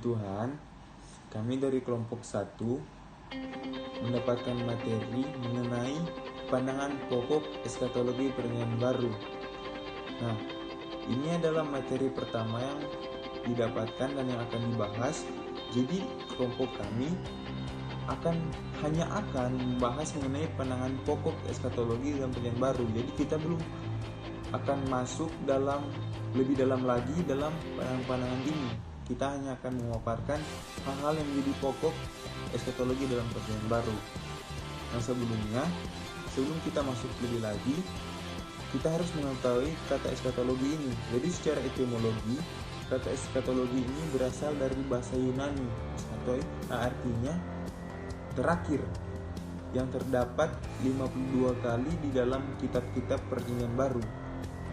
Tuhan, kami dari kelompok 1 mendapatkan materi mengenai pandangan pokok eskatologi perjanjian baru. Nah, ini adalah materi pertama yang didapatkan dan yang akan dibahas. Jadi kelompok kami hanya akan membahas mengenai pandangan pokok eskatologi dalam perjanjian baru. Jadi kita belum akan masuk lebih dalam lagi dalam pandangan ini. Kita hanya akan memaparkan hal-hal yang menjadi pokok eskatologi dalam perjanjian baru. Nah, sebelum kita masuk lebih lagi, kita harus mengetahui kata eskatologi ini. Jadi secara etimologi, kata eskatologi ini berasal dari bahasa Yunani atau artinya terakhir, yang terdapat 52 kali di dalam kitab-kitab perjanjian baru.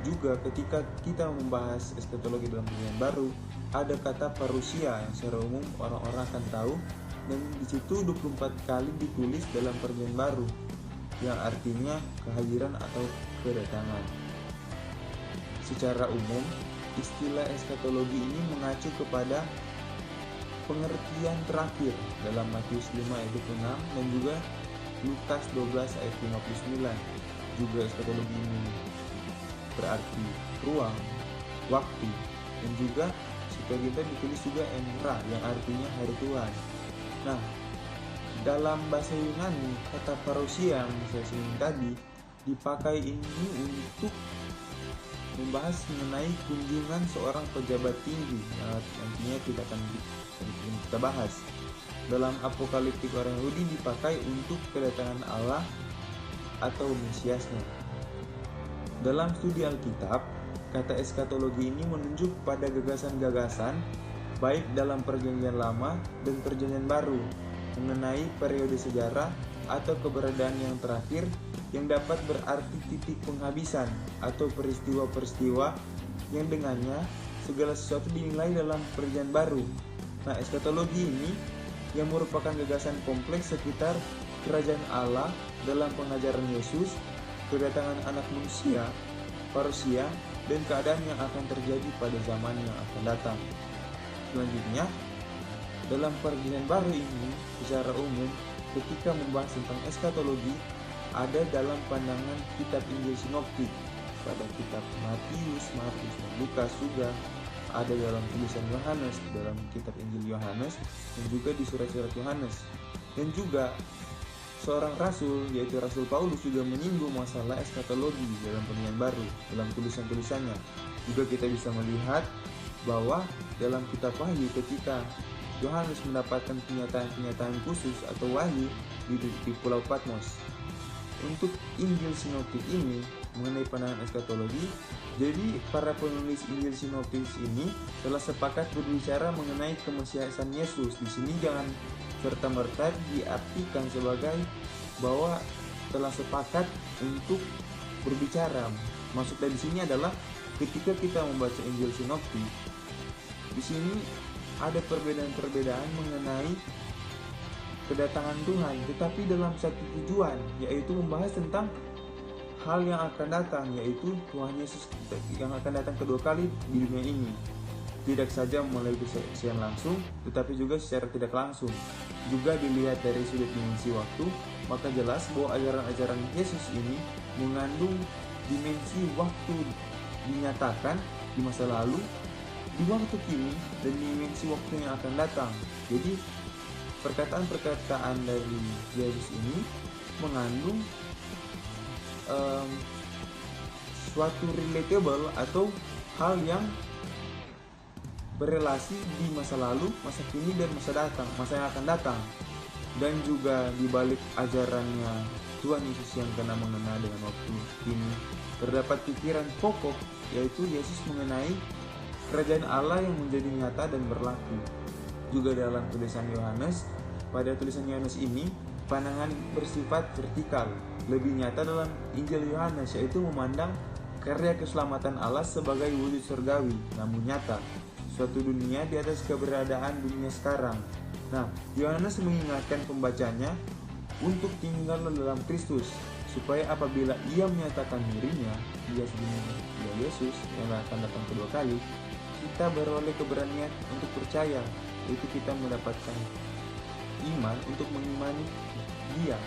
Juga ketika kita membahas eskatologi dalam perjanjian baru, ada kata parusia yang secara umum orang-orang akan tahu, dan di situ 24 kali ditulis dalam perjanjian baru yang artinya kehadiran atau kedatangan. Secara umum, istilah eskatologi ini mengacu kepada pengertian terakhir dalam Matius 5 ayat 26 dan juga Lukas 12 ayat 59. Juga eskatologi ini berarti ruang, waktu, dan juga kita ditulis juga emra yang artinya hari Tuhan. Nah, dalam bahasa Yunani, kata parousia yang saya singgung tadi dipakai ini untuk membahas mengenai kunjungan seorang pejabat tinggi yang nantinya tidak akan kita bahas. Dalam apokaliptik orang Yahudi dipakai untuk kedatangan Allah atau Mesiasnya. Dalam studi Alkitab, kata eskatologi ini menunjuk pada gagasan-gagasan baik dalam perjanjian lama dan perjanjian baru mengenai periode sejarah atau keberadaan yang terakhir yang dapat berarti titik penghabisan atau peristiwa-peristiwa yang dengannya segala sesuatu dinilai dalam perjanjian baru. Nah, eskatologi ini yang merupakan gagasan kompleks sekitar kerajaan Allah dalam pengajaran Yesus, kedatangan anak manusia, parousia, dan keadaan yang akan terjadi pada zaman yang akan datang. Selanjutnya, dalam perjanjian baru ini secara umum ketika membahas tentang eskatologi ada dalam pandangan kitab Injil sinoptik, pada kitab Matius, Markus, dan Lukas, juga ada dalam tulisan Yohanes, dalam kitab Injil Yohanes, dan juga di surat-surat Yohanes. Dan juga seorang rasul, yaitu Rasul Paulus, juga menyinggung masalah eskatologi dalam perjanjian baru dalam tulisan-tulisannya. Juga kita bisa melihat bahwa dalam kitab Wahyu ketika Yohanes mendapatkan pernyataan khusus atau wahyu di Pulau Patmos. Untuk Injil sinoptik ini mengenai pandangan eskatologi, jadi para penulis Injil sinoptis ini telah sepakat berbicara mengenai kemesiasan Yesus. Di sini jangan serta-merta diartikan sebagai bahwa telah sepakat untuk berbicara. Maksud dari sini adalah ketika kita membaca Injil sinoptik, di sini ada perbedaan-perbedaan mengenai kedatangan Tuhan, tetapi dalam satu tujuan, yaitu membahas tentang hal yang akan datang, yaitu Tuhan Yesus yang akan datang kedua kali di dunia ini. Tidak saja melalui kesaksian langsung, tetapi juga secara tidak langsung. Juga dilihat dari sudut dimensi waktu, maka jelas bahwa ajaran-ajaran Yesus ini mengandung dimensi waktu dinyatakan di masa lalu, di waktu kini, dan dimensi waktu yang akan datang. Jadi perkataan-perkataan dari Yesus ini mengandung suatu relatable atau hal yang berelasi di masa lalu, masa kini, dan masa yang akan datang. Dan juga di balik ajarannya Tuhan Yesus yang kena mengena dengan waktu ini terdapat pikiran pokok, yaitu Yesus mengenai kerajaan Allah yang menjadi nyata dan berlaku. Juga dalam tulisan Yohanes, pada tulisan Yohanes ini pandangan bersifat vertikal, lebih nyata dalam Injil Yohanes, yaitu memandang karya keselamatan Allah sebagai wujud surgawi, namun nyata, suatu dunia di atas keberadaan dunia sekarang. Nah, Yohanes mengingatkan pembacanya untuk tinggal dalam Kristus, supaya apabila ia menyatakan dirinya, dia Yesus yang akan datang kedua kali, kita beroleh keberanian untuk percaya yaitu kita mendapatkan iman untuk mengimani dia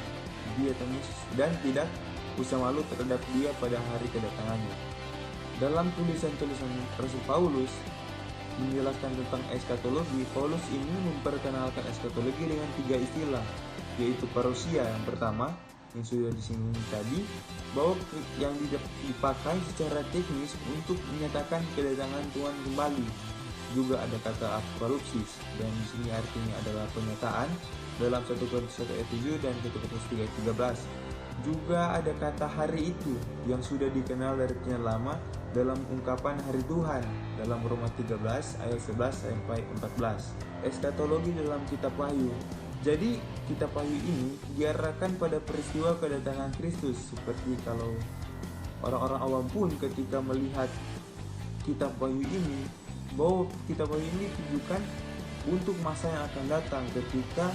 Tuhan Yesus, dan tidak usah malu terhadap dia pada hari kedatangannya. Dalam tulisan-tulisan Rasul Paulus menjelaskan tentang eskatologi, Paulus ini memperkenalkan eskatologi dengan 3 istilah, yaitu parousia yang pertama yang sudah disinggung tadi, bahwa yang dipakai secara teknis untuk menyatakan kedatangan Tuhan kembali. Juga ada kata apokalipsis, dan di sini artinya adalah penyataan dalam 1 Korintus 1 ayat 7 dan 1 Korintus 3 ayat 13. Juga ada kata hari itu yang sudah dikenal dari sekian lama dalam ungkapan hari Tuhan dalam Roma 13 ayat 11 sampai 14. Eskatologi dalam kitab Wahyu. Jadi kitab Wahyu ini diarahkan pada peristiwa kedatangan Kristus, seperti kalau orang-orang awam pun ketika melihat kitab Wahyu ini, bahwa kitab Wahyu ini ditujukan untuk masa yang akan datang, ketika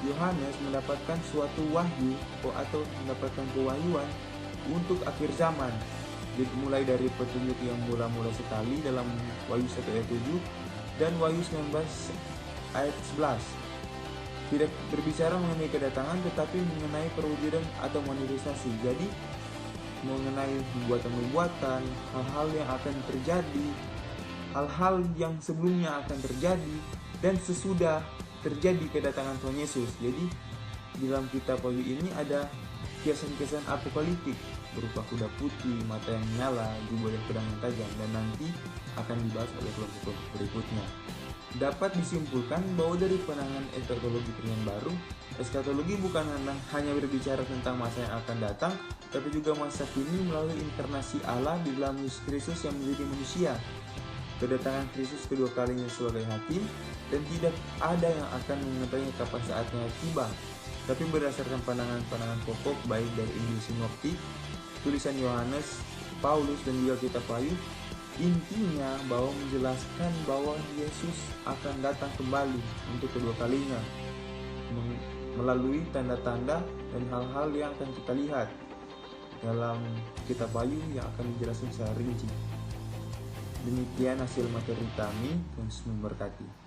Yohanes mendapatkan suatu wahyu atau mendapatkan kewahyuan untuk akhir zaman. Dimulai dari petunjuk yang mula-mula sekali dalam Wahyu 1 ayat 7 dan Wahyu 19 ayat 11. Tidak berbicara mengenai kedatangan, tetapi mengenai perwujudan atau manifestasi. Jadi mengenai perbuatan-perbuatan, hal-hal yang akan terjadi, hal-hal yang sebelumnya akan terjadi, dan sesudah terjadi kedatangan Tuhan Yesus. Jadi di dalam kitab Wahyu ini ada kiasan-kiasan apokaliptik berupa kuda putih, mata yang menyala, jubah dan pedang yang tajam, dan nanti akan dibahas oleh kelompok berikutnya. Dapat disimpulkan bahwa dari pandangan eskatologi perjanjian baru, eskatologi bukan hanya berbicara tentang masa yang akan datang, tapi juga masa kini melalui inkarnasi Allah di dalam Yesus Kristus yang menjadi manusia. Kedatangan Kristus kedua kalinya sebagai hakim, dan tidak ada yang akan mengetahui kapan saatnya tiba. Tapi berdasarkan pandangan-pandangan pokok baik dari Injil Sinoptik, tulisan Yohanes, Paulus, dan juga kitab Wahyu, intinya bahwa menjelaskan bahwa Yesus akan datang kembali untuk kedua kalinya melalui tanda-tanda dan hal-hal yang akan kita lihat dalam kitab Wahyu yang akan dijelaskan secara rinci. Demikian hasil materi kami, Tuhan Yesus memberkati.